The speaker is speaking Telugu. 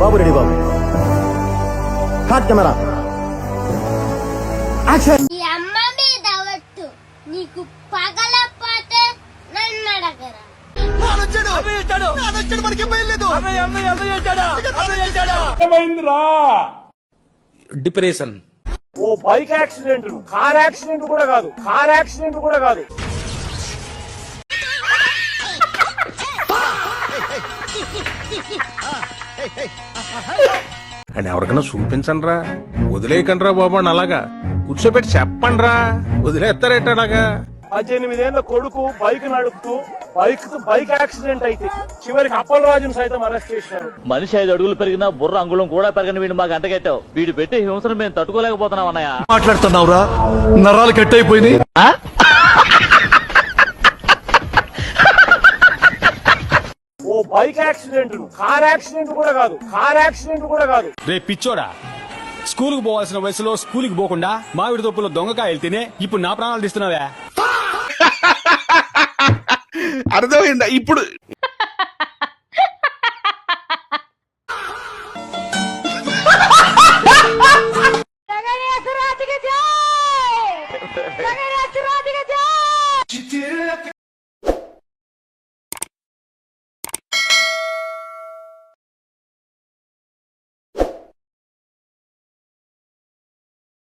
బాబు రెడీ బాబు. Hot camera action. ఈ అమ్మ మీద ఒట్టు నీకు పగలపోతే నన్ను అడగరా. డిప్రెషన్. ఓ బైక్ యాక్సిడెంట్, కార్ యాక్సిడెంట్ కూడా కాదు, కార్ యాక్సిడెంట్ కూడా కాదు. అని ఎవరికైనా చూపించండి రా, వదిలేయకండి రా బాబు అని అలాగా కూర్చోబెట్టి చెప్పండి రా, వదిలేస్తారేట అలాగా. 18 ఏళ్ల కొడుకు బైక్ నడుపుతూ బైక్ యాక్సిడెంట్ అయితే చివరికి అప్పలరాజును సైతం అరెస్ట్ చేశారు. మనిషి 5 అడుగులు పెరిగినా బుర్ర అంగుళం కూడా పెరగని వీడు మాకు అంటగట్టావు. వీడు పెట్టే హింసను మేము తట్టుకోలేకపోతున్నాం అన్నయ్య. మాట్లాడుతున్నావురా, నరాలు కట్ అయిపోయింది. ఓ బైక్ యాక్సిడెంట్, కార్ యాక్సిడెంట్ కూడా కాదు, కార్ యాక్సిడెంట్ కూడా కాదు. రే పిచ్చోడా, స్కూల్ కు పోవాల్సిన వయసులో స్కూల్ కి పోకుండా మామిడి తొప్పులో దొంగకాయలు తినే ఇప్పుడు నా ప్రాణాలు తీస్తున్నావా? అర్థమైందా ఇప్పుడు?